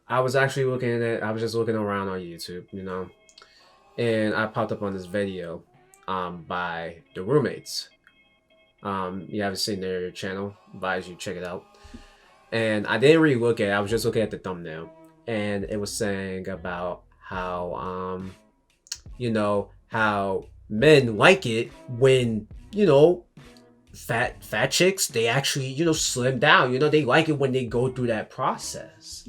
I was actually looking at. I was just looking around on YouTube, and I popped up on this video, by the roommates. You haven't seen their channel, advise you check it out. And I didn't really look at it. I was just looking at the thumbnail, and it was saying about how how men like it when fat chicks, they actually slim down. They like it when they go through that process.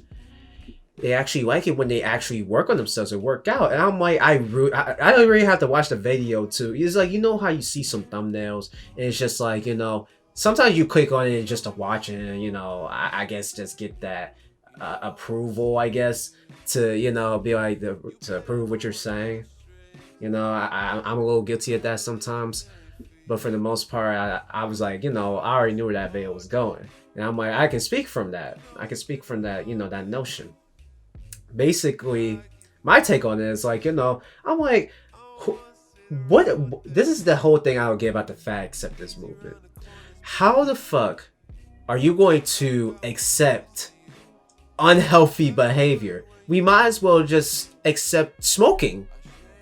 They actually like it when they actually work on themselves and work out. And I'm like, I don't really have to watch the video too. It's like, how you see some thumbnails and it's just like, sometimes you click on it just to watch it and, I guess just get that approval, I guess, to, be like, to approve what you're saying. I'm a little guilty at that sometimes. But for the most part, I was like, I already knew where that video was going. And I'm like, I can speak from that. I can speak from that, that notion. Basically, my take on it is like, I'm like, what? This is the whole thing I don't get about the fat acceptance movement. How the fuck are you going to accept unhealthy behavior? We might as well just accept smoking,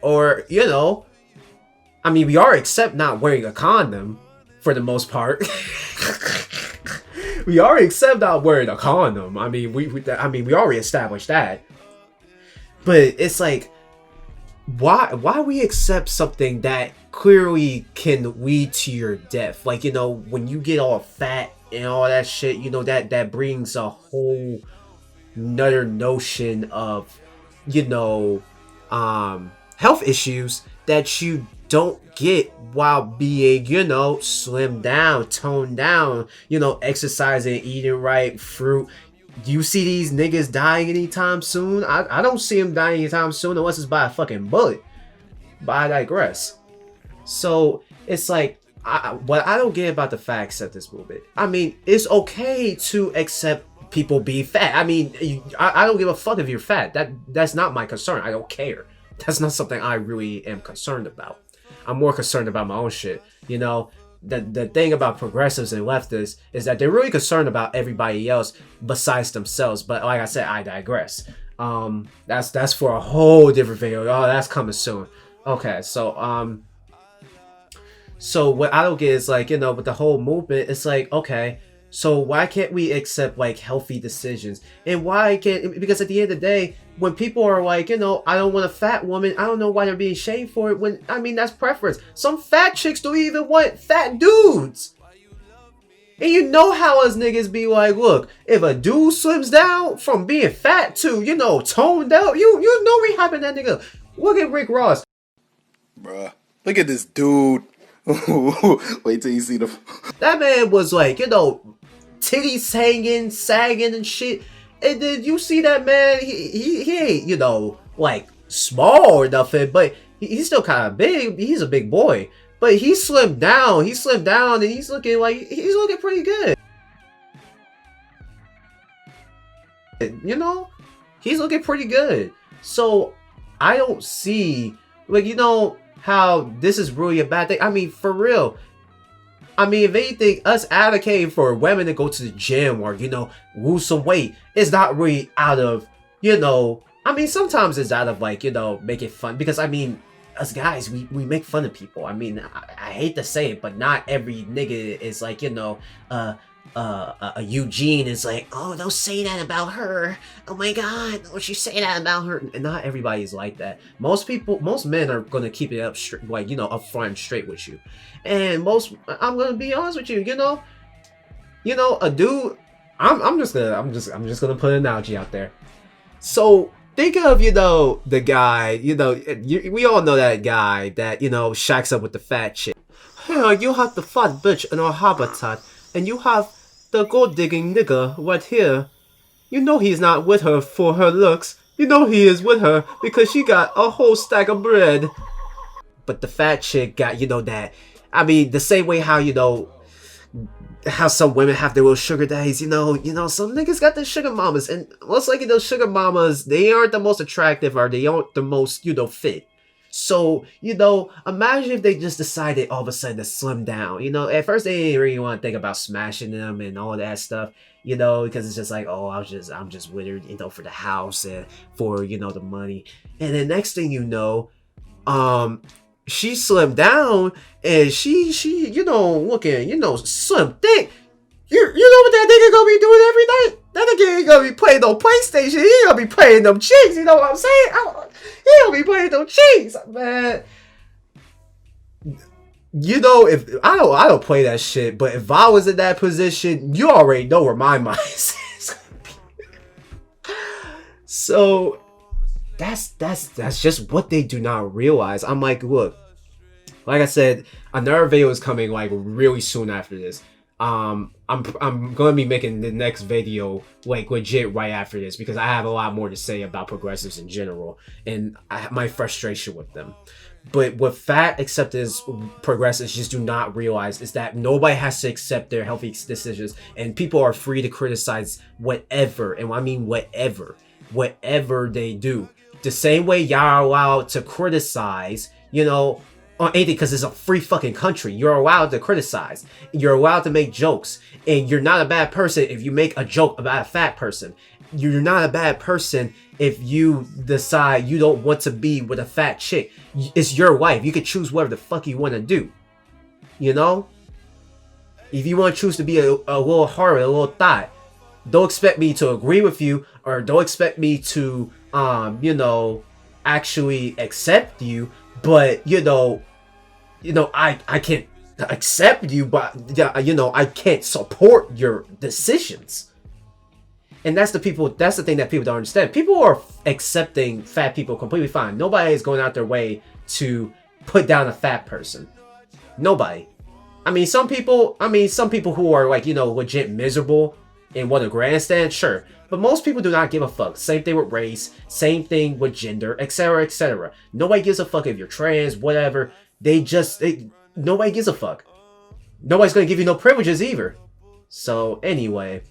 or I mean, we are accept not wearing a condom for the most part. We already accept not wearing a condom. I mean, we already established that. But it's like, why we accept something that clearly can lead to your death? Like, when you get all fat and all that shit, that brings a whole another notion of, health issues that you don't get while being, slim down, toned down, exercising, eating right, fruit. Do you see these niggas dying anytime soon? I don't see them dying anytime soon unless it's by a fucking bullet. But I digress. So it's like, what I don't get about the fat acceptance movement. I mean, it's okay to accept people being fat. I mean, I don't give a fuck if you're fat. That's not my concern. I don't care. That's not something I really am concerned about. I'm more concerned about my own shit. The thing about progressives and leftists is that they're really concerned about everybody else besides themselves. But like I said, I digress. That's for a whole different video. Oh, that's coming soon. Okay, so what I don't get is like, with the whole movement, it's like, okay, so why can't we accept like healthy decisions? And why can't, because at the end of the day, when people are like, I don't want a fat woman, I don't know why they're being shamed for it. When, I mean, that's preference. Some fat chicks don't even want fat dudes. And you know how us niggas be like, look, if a dude slims down from being fat to, toned out, you know we having that nigga. Look at Rick Ross. Bruh, look at this dude. Wait till you see the... That man was like, titties hanging, sagging and shit. And then you see that man, he ain't, like small or nothing, but he's still kind of big. He's a big boy. But he slimmed down. He slimmed down and he's looking pretty good. He's looking pretty good. So I don't see, like, how this is really a bad thing. I mean, for real. I mean, if anything, us advocating for women to go to the gym or, lose some weight, it's not really out of, I mean, sometimes it's out of, like, making fun. Because, I mean, us guys, we make fun of people. I mean, I hate to say it, but not every nigga is like, Eugene is like, oh, don't say that about her. Oh my god, don't you say that about her. And not everybody's like that. Most men are gonna keep it up straight, like, up front and straight with you. And I'm gonna be honest with you, a dude, I'm just gonna put an analogy out there. So think of, the guy, we all know that guy that, shacks up with the fat chick. Here, you have the fat bitch in our habitat, and you have the gold digging nigga right here. He's not with her for her looks. He is with her because she got a whole stack of bread. But the fat chick got, that. I mean, the same way how, how some women have their little sugar daddies, some niggas got their sugar mamas. And most likely those sugar mamas, they aren't the most attractive or they aren't the most, fit. So, imagine if they just decided all of a sudden to slim down. At first they didn't really want to think about smashing them and all that stuff, because it's just like, oh, I'm just with her, for the house and for, the money. And then next thing you know, she slimmed down and she looking, slim thick. You know what that nigga gonna be doing every night? That nigga ain't gonna be playing no PlayStation. He gonna be playing them cheeks. You know what I'm saying? He gonna be playing them cheeks, man. If I don't play that shit, but if I was in that position, you already know where my mind is. So that's just what they do not realize. I'm like, look, like I said, another video is coming like really soon after this. I'm gonna be making the next video like legit right after this because I have a lot more to say about progressives in general and my frustration with them. But what fat acceptance progressives just do not realize is that nobody has to accept their healthy decisions, and people are free to criticize whatever, and I mean whatever they do. The same way y'all are allowed to criticize, on anything because it's a free fucking country. You're allowed to criticize. You're allowed to make jokes. And you're not a bad person if you make a joke about a fat person. You're not a bad person if you decide you don't want to be with a fat chick. It's your life. You can choose whatever the fuck you want to do. If you want to choose to be a little hard, a little thought, don't expect me to agree with you or don't expect me to, actually accept you. But I can't accept you, but I can't support your decisions. And that's the thing that people don't understand. People are accepting fat people completely fine. Nobody is going out their way to put down a fat person. Nobody. Some people who are like, legit miserable and want a grandstand, sure. But most people do not give a fuck. Same thing with race, same thing with gender, etc., etc. Nobody gives a fuck if you're trans, whatever. Nobody gives a fuck. Nobody's gonna give you no privileges either. So anyway,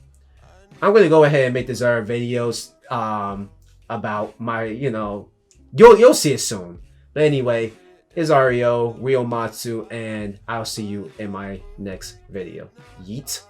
I'm gonna go ahead and make these other videos about my, you'll see it soon. But anyway, it's Ario, Ryomatsu, and I'll see you in my next video. Yeet.